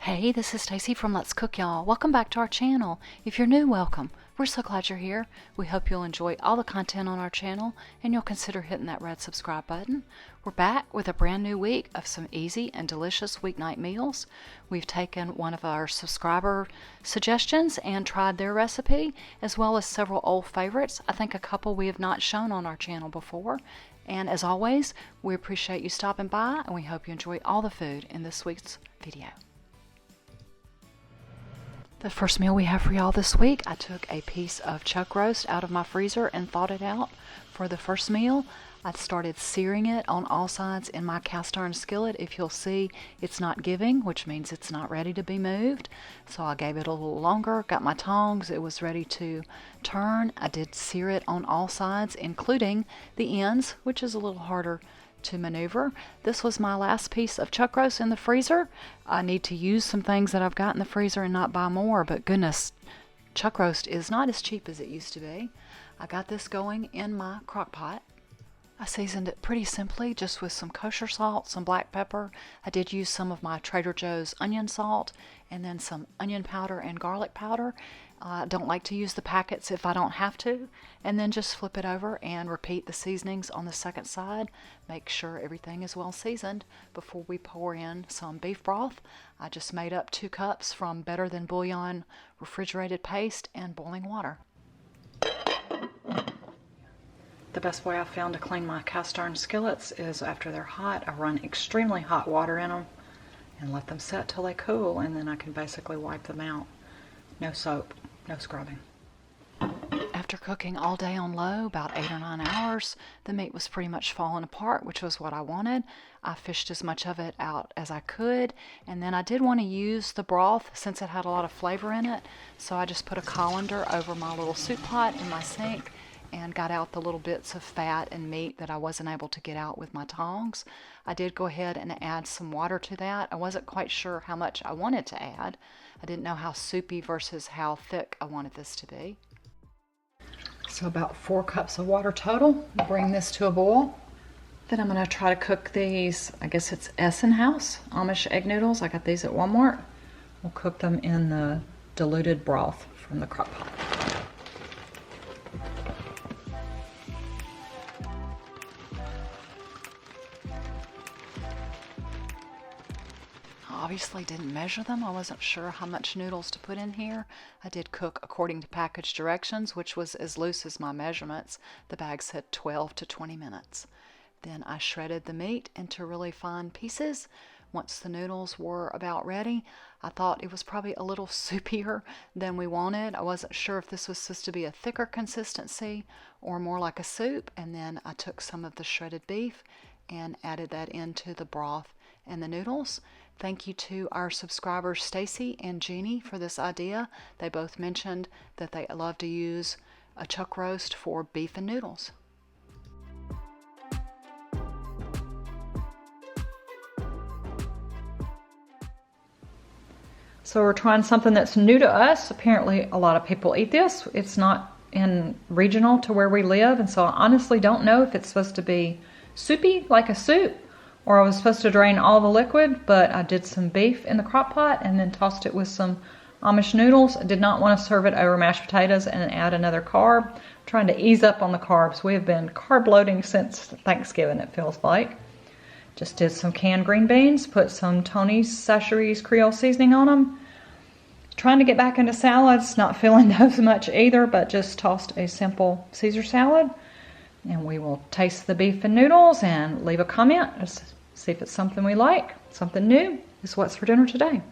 Hey, this is Stacy from Let's Cook Y'all. Welcome back to our channel. If you're new, welcome. We're so glad you're here. We hope you'll enjoy all the content on our channel and you'll consider hitting that red subscribe button. We're back with a brand new week of some easy and delicious weeknight meals. We've taken one of our subscriber suggestions and tried their recipe, as well as several old favorites. I think a couple we have not shown on our channel before. And as always, we appreciate you stopping by and we hope you enjoy all the food in this week's video. The first meal we have for y'all this week, I took a piece of chuck roast out of my freezer and thawed it out for the first meal. I started searing it on all sides in my cast iron skillet. If you'll see, it's not giving, which means it's not ready to be moved. So I gave it a little longer, got my tongs, it was ready to turn. I did sear it on all sides, including the ends, which is a little harder to maneuver. This was my last piece of chuck roast in the freezer. I need to use some things that I've got in the freezer and not buy more, but goodness, chuck roast is not as cheap as it used to be. I got this going in my crock pot. I seasoned it pretty simply, just with some kosher salt, some black pepper. I did use some of my Trader Joe's onion salt and then some onion powder and garlic powder. I don't like to use the packets if I don't have to. And then just flip it over and repeat the seasonings on the second side. Make sure everything is well seasoned before we pour in some beef broth. I just made up 2 cups from Better Than Bouillon refrigerated paste and boiling water. The best way I've found to clean my cast iron skillets is after they're hot, I run extremely hot water in them and let them set till they cool, and then I can basically wipe them out. No soap, no scrubbing. After cooking all day on low, about 8 or 9 hours, the meat was pretty much falling apart, which was what I wanted. I fished as much of it out as I could, and then I did want to use the broth since it had a lot of flavor in it, so I just put a colander over my little soup pot in my sink and got out the little bits of fat and meat that I wasn't able to get out with my tongs. I did go ahead and add some water to that. I wasn't quite sure how much I wanted to add. I didn't know how soupy versus how thick I wanted this to be. So about 4 cups of water total. Bring this to a boil. Then I'm going to try to cook these, I guess it's Essen House Amish egg noodles. I got these at Walmart. We'll cook them in the diluted broth from the crock pot. Obviously didn't measure them. I wasn't sure how much noodles to put in here. I did cook according to package directions, which was as loose as my measurements. The bag said 12 to 20 minutes. Then I shredded the meat into really fine pieces. Once the noodles were about ready, I thought it was probably a little soupier than we wanted. I wasn't sure if this was supposed to be a thicker consistency or more like a soup. And then I took some of the shredded beef and added that into the broth and the noodles. Thank you to our subscribers Stacy and Jeannie for this idea. They both mentioned that they love to use a chuck roast for beef and noodles. So we're trying something that's new to us. Apparently a lot of people eat this. It's not in regional to where we live, and so I honestly don't know if it's supposed to be soupy like a soup, or I was supposed to drain all the liquid, but I did some beef in the crock pot and then tossed it with some Amish noodles. I did not want to serve it over mashed potatoes and add another carb. I'm trying to ease up on the carbs. We have been carb loading since Thanksgiving, it feels like. Just did some canned green beans, put some Tony's Sacheries Creole seasoning on them. Trying to get back into salads, not feeling those much either, but just tossed a simple Caesar salad. And we will taste the beef and noodles and leave a comment. Just see if it's something we like, something new. Is what's for dinner today.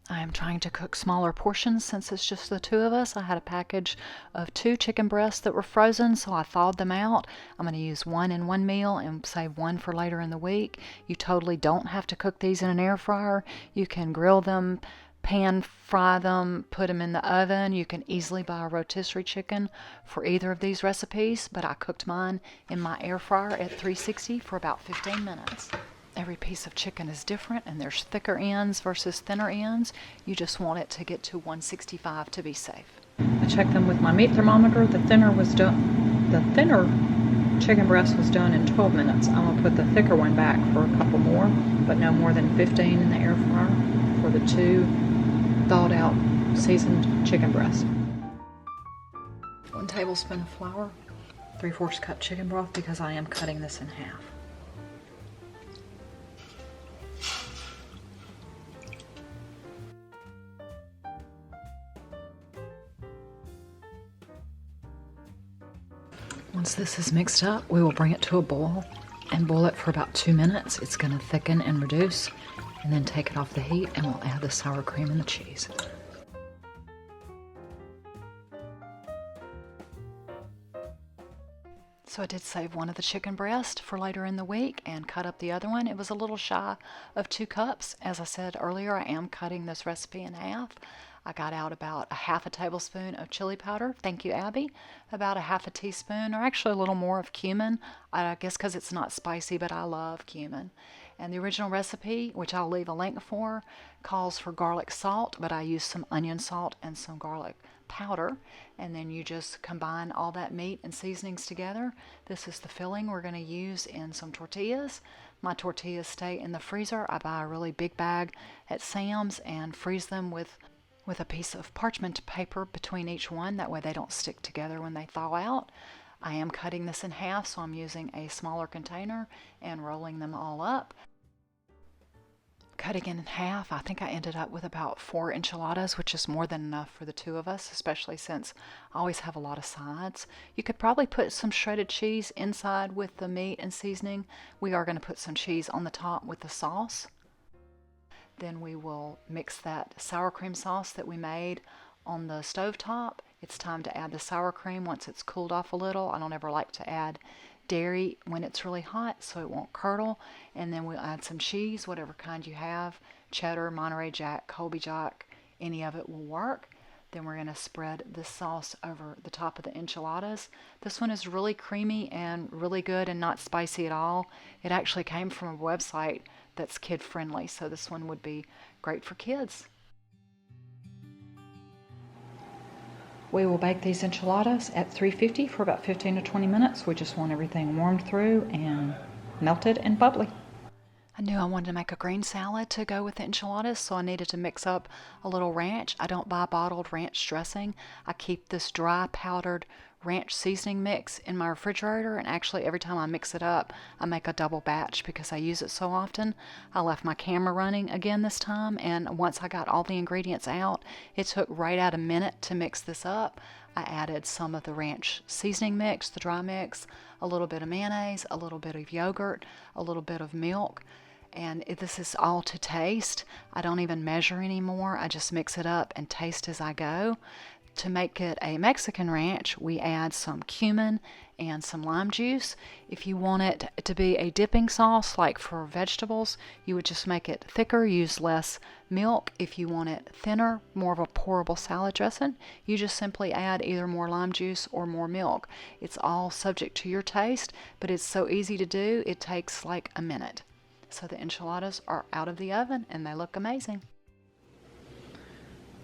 I am trying to cook smaller portions since it's just the 2 of us. I had a package of 2 chicken breasts that were frozen, so I thawed them out. I'm going to use 1 in one meal and save 1 for later in the week. You totally don't have to cook these in an air fryer. You can grill them, pan fry them, put them in the oven. You can easily buy a rotisserie chicken for either of these recipes, but I cooked mine in my air fryer at 360 for about 15 minutes. Every piece of chicken is different, and there's thicker ends versus thinner ends. You just want it to get to 165 to be safe. I checked them with my meat thermometer. The thinner was done. The thinner chicken breast was done in 12 minutes. I'm going to put the thicker one back for a couple more, but no more than 15 in the air fryer for the 2 thawed out seasoned chicken breasts. 1 tablespoon of flour, 3/4 cup chicken broth because I am cutting this in half. Once this is mixed up, we will bring it to a boil and boil it for about 2 minutes. It's going to thicken and reduce, and then take it off the heat and we'll add the sour cream and the cheese. So I did save one of the chicken breast for later in the week and cut up the other one. It was a little shy of 2 cups. As I said earlier, I am cutting this recipe in half. I got out about a 1/2 tablespoon of chili powder. Thank you, Abby. About a 1/2 teaspoon, or actually a little more, of cumin. I guess because it's not spicy, but I love cumin. And the original recipe, which I'll leave a link for, calls for garlic salt, but I used some onion salt and some garlic powder. And then you just combine all that meat and seasonings together. This is the filling we're going to use in some tortillas. My tortillas stay in the freezer. I buy a really big bag at Sam's and freeze them with a piece of parchment paper between each one. That way they don't stick together when they thaw out. I am cutting this in half, so I'm using a smaller container and rolling them all up. Cutting it in half, I think I ended up with about 4 enchiladas, which is more than enough for the 2 of us, especially since I always have a lot of sides. You could probably put some shredded cheese inside with the meat and seasoning. We are going to put some cheese on the top with the sauce. Then we will mix that sour cream sauce that we made on the stovetop. It's time to add the sour cream once it's cooled off a little. I don't ever like to add dairy when it's really hot so it won't curdle. And then we'll add some cheese, whatever kind you have. Cheddar, Monterey Jack, Colby Jack, any of it will work. Then we're going to spread this sauce over the top of the enchiladas. This one is really creamy and really good and not spicy at all. It actually came from a website that's kid friendly, so this one would be great for kids. We will bake these enchiladas at 350 for about 15 to 20 minutes. We just want everything warmed through and melted and bubbly. I knew I wanted to make a green salad to go with the enchiladas, so I needed to mix up a little ranch. I don't buy bottled ranch dressing. I keep this dry powdered ranch seasoning mix in my refrigerator, and actually every time I mix it up, I make a double batch because I use it so often. I left my camera running again this time, and once I got all the ingredients out, it took right at a minute to mix this up. I added some of the ranch seasoning mix, the dry mix, a little bit of mayonnaise, a little bit of yogurt, a little bit of milk. And this is all to taste. I don't even measure anymore. I just mix it up and taste as I go. To make it a Mexican ranch, we add some cumin and some lime juice. If you want it to be a dipping sauce, like for vegetables, you would just make it thicker, use less milk. If you want it thinner, more of a pourable salad dressing, you just simply add either more lime juice or more milk. It's all subject to your taste, but it's so easy to do, it takes like a minute. So the enchiladas are out of the oven and they look amazing.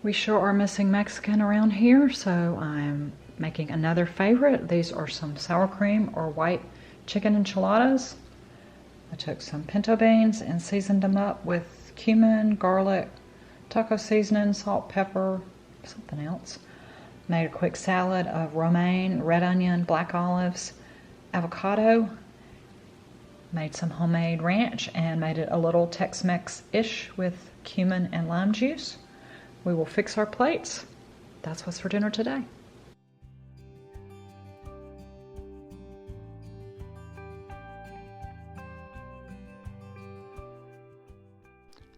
We sure are missing Mexican around here, so I'm making another favorite. These are some sour cream or white chicken enchiladas. I took some pinto beans and seasoned them up with cumin, garlic, taco seasoning, salt, pepper, something else. Made a quick salad of romaine, red onion, black olives, avocado. Made some homemade ranch and made it a little Tex-Mex-ish with cumin and lime juice. We will fix our plates. That's what's for dinner today.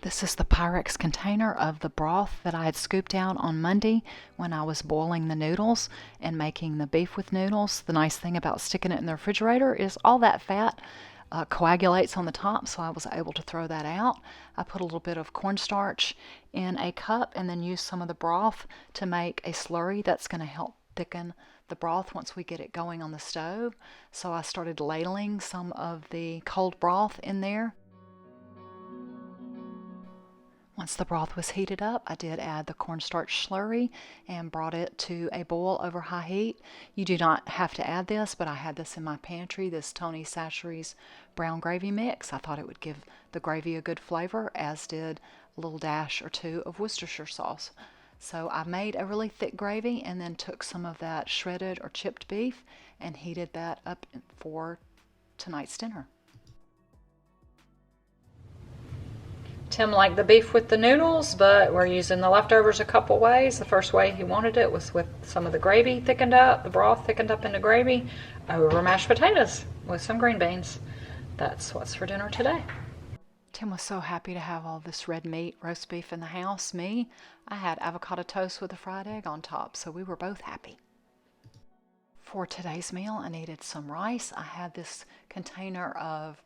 This is the Pyrex container of the broth that I had scooped out on Monday when I was boiling the noodles and making the beef with noodles. The nice thing about sticking it in the refrigerator is all that fat coagulates on the top, so I was able to throw that out. I put a little bit of cornstarch in a cup and then used some of the broth to make a slurry that's going to help thicken the broth once we get it going on the stove. So I started ladling some of the cold broth in there. Once the broth was heated up, I did add the cornstarch slurry and brought it to a boil over high heat. You do not have to add this, but I had this in my pantry, this Tony Chachere's brown gravy mix. I thought it would give the gravy a good flavor, as did a little dash or two of Worcestershire sauce. So I made a really thick gravy and then took some of that shredded or chipped beef and heated that up for tonight's dinner. Tim liked the beef with the noodles, but we're using the leftovers a couple ways. The first way he wanted it was with some of the gravy thickened up, the broth thickened up into gravy, over mashed potatoes with some green beans. That's what's for dinner today. Tim was so happy to have all this red meat, roast beef in the house. Me, I had avocado toast with a fried egg on top, so we were both happy. For today's meal, I needed some rice. I had this container of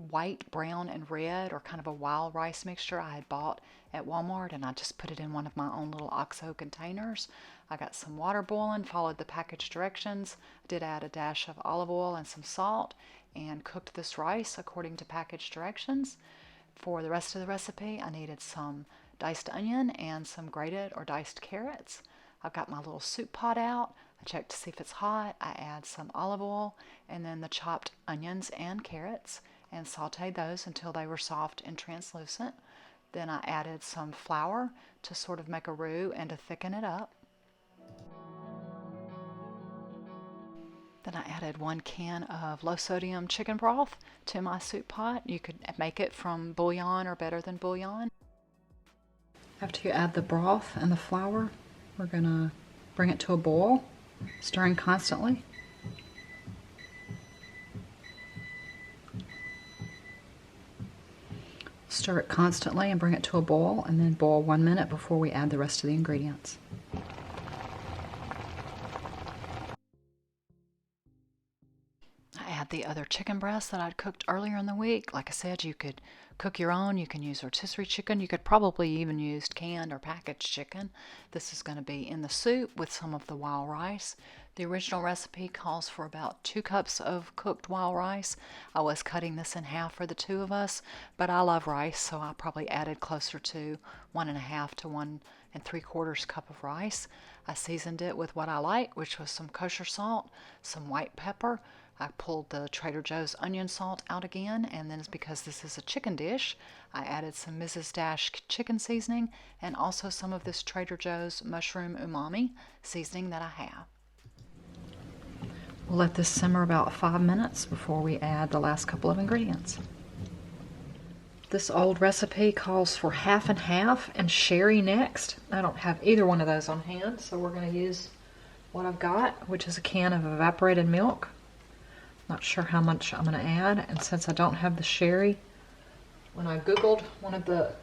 white, brown, and red, or kind of a wild rice mixture I had bought at Walmart, and I just put it in one of my own little OXO containers. I got some water boiling, followed the package directions, did add a dash of olive oil and some salt, and cooked this rice according to package directions. For the rest of the recipe, I needed some diced onion and some grated or diced carrots. I've got my little soup pot out. I checked to see if it's hot. I add some olive oil and then the chopped onions and carrots, and sauteed those until they were soft and translucent. Then I added some flour to sort of make a roux and to thicken it up. Then I added 1 can of low sodium chicken broth to my soup pot. You could make it from bouillon or better than bouillon. After you add the broth and the flour, we're going to bring it to a boil, stirring constantly. Stir it constantly and bring it to a boil, and then boil 1 minute before we add the rest of the ingredients. I add the other chicken breasts that I'd cooked earlier in the week. Like I said, you could cook your own. You can use rotisserie chicken. You could probably even use canned or packaged chicken. This is going to be in the soup with some of the wild rice. The original recipe calls for about 2 cups of cooked wild rice. I was cutting this in half for the 2 of us, but I love rice, so I probably added closer to 1.5 to 1 3/4 cup of rice. I seasoned it with what I like, which was some kosher salt, some white pepper. I pulled the Trader Joe's onion salt out again, and then because this is a chicken dish, I added some Mrs. Dash chicken seasoning and also some of this Trader Joe's mushroom umami seasoning that I have. We'll let this simmer about 5 minutes before we add the last couple of ingredients. This old recipe calls for half and half and sherry next. I don't have either one of those on hand, so we're going to use what I've got, which is a can of evaporated milk. Not sure how much I'm going to add, and since I don't have the sherry, when I googled, one of the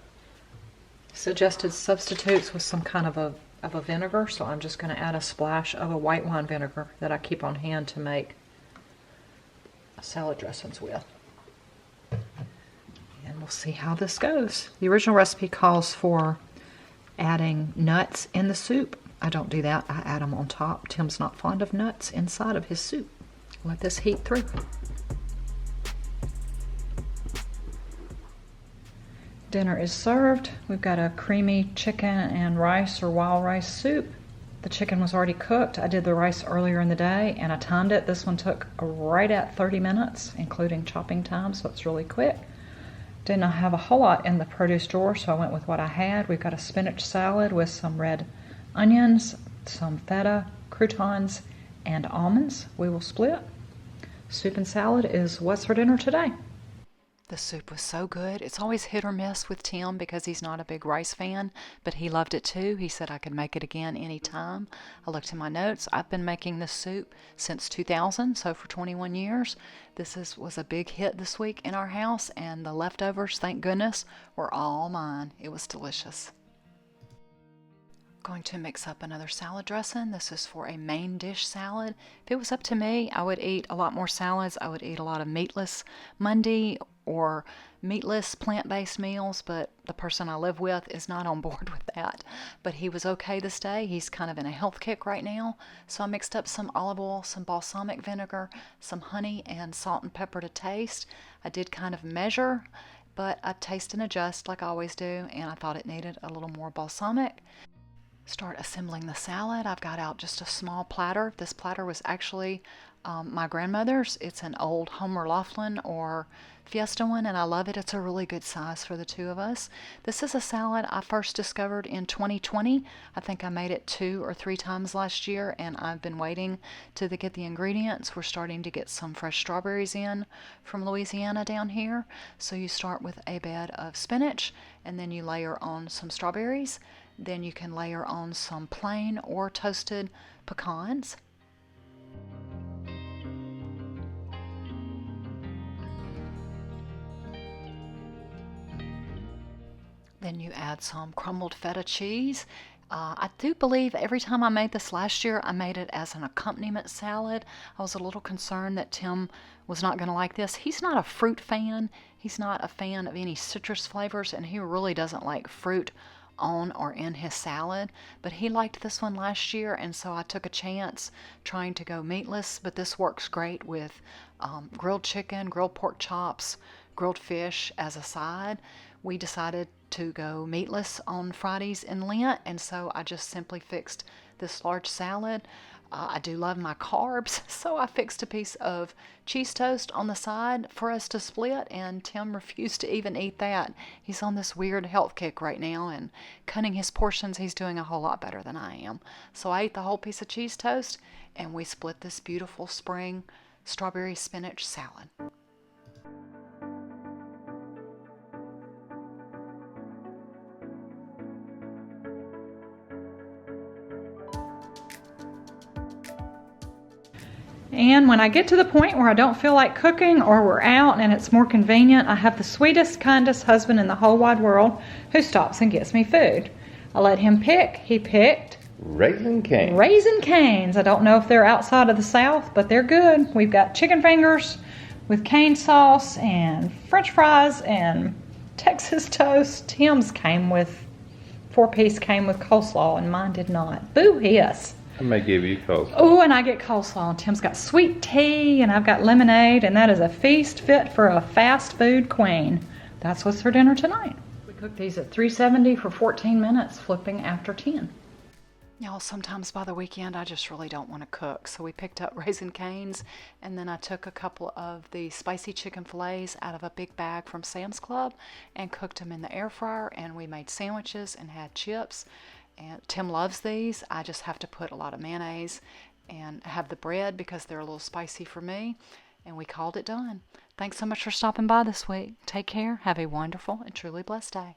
suggested substitutes was some kind of a vinegar, so I'm just going to add a splash of a white wine vinegar that I keep on hand to make salad dressings with. And we'll see how this goes. The original recipe calls for adding nuts in the soup. I don't do that. I add them on top. Tim's not fond of nuts inside of his soup. Let this heat through. Dinner is served. We've got a creamy chicken and rice or wild rice soup. The chicken was already cooked. I did the rice earlier in the day and I timed it. This one took right at 30 minutes, including chopping time, so it's really quick. Didn't have a whole lot in the produce drawer, so I went with what I had. We've got a spinach salad with some red onions, some feta, croutons, and almonds. We will split. Soup and salad is what's for dinner today. The soup was so good. It's always hit or miss with Tim because he's not a big rice fan, but he loved it too. He said I could make it again anytime. I looked in my notes. I've been making this soup since 2000, so for 21 years. This was a big hit this week in our house, and the leftovers, thank goodness, were all mine. It was delicious. Going to mix up another salad dressing. This is for a main dish salad. If it was up to me, I would eat a lot more salads. I would eat a lot of meatless Monday or meatless plant-based meals, but the person I live with is not on board with that. But he was okay this day. He's kind of in a health kick right now. So I mixed up some olive oil, some balsamic vinegar, some honey, and salt and pepper to taste. I did kind of measure but I taste and adjust like I always do, and I thought it needed a little more balsamic. Start assembling the salad. I've got out just a small platter. This platter was actually my grandmother's. It's an old Homer Laughlin or Fiesta one, and I love it. It's a really good size for the two of us. This is a salad I first discovered in 2020. I think I made it 2 or 3 times last year, and I've been waiting to get the ingredients. We're starting to get some fresh strawberries in from Louisiana down here. So you start with a bed of spinach, and then you layer on some strawberries. Then you can layer on some plain or toasted pecans. Then you add some crumbled feta cheese. I do believe every time I made this last year, I made it as an accompaniment salad. I was a little concerned that Tim was not going to like this. He's not a fruit fan. He's not a fan of any citrus flavors, and he really doesn't like fruit on or in his salad, but he liked this one last year, and so I took a chance trying to go meatless, but this works great with grilled chicken, grilled pork chops, grilled fish as a side. We decided to go meatless on Fridays in Lent, and so I just simply fixed this large salad. I do love my carbs, so I fixed a piece of cheese toast on the side for us to split, and Tim refused to even eat that. He's on this weird health kick right now, and cutting his portions, he's doing a whole lot better than I am. So I ate the whole piece of cheese toast, and we split this beautiful spring strawberry spinach salad. And when I get to the point where I don't feel like cooking or we're out and it's more convenient, I have the sweetest, kindest husband in the whole wide world who stops and gets me food. I let him pick. He picked Raisin Cane's. Raisin Cane's. I don't know if they're outside of the South, but they're good. We've got chicken fingers with cane sauce and French fries and Texas toast. Tim's came with, 4-piece came with coleslaw and mine did not. Boo hiss. I may give you coleslaw. Oh, and I get coleslaw. Tim's got sweet tea, and I've got lemonade, and that is a feast fit for a fast food queen. That's what's for dinner tonight. We cooked these at 370 for 14 minutes, flipping after 10. Y'all, sometimes by the weekend I just really don't want to cook, so we picked up Raisin Cane's, and then I took a couple of the spicy chicken fillets out of a big bag from Sam's Club and cooked them in the air fryer, and we made sandwiches and had chips. And Tim loves these. I just have to put a lot of mayonnaise and have the bread because they're a little spicy for me. And we called it done. Thanks so much for stopping by this week. Take care. Have a wonderful and truly blessed day.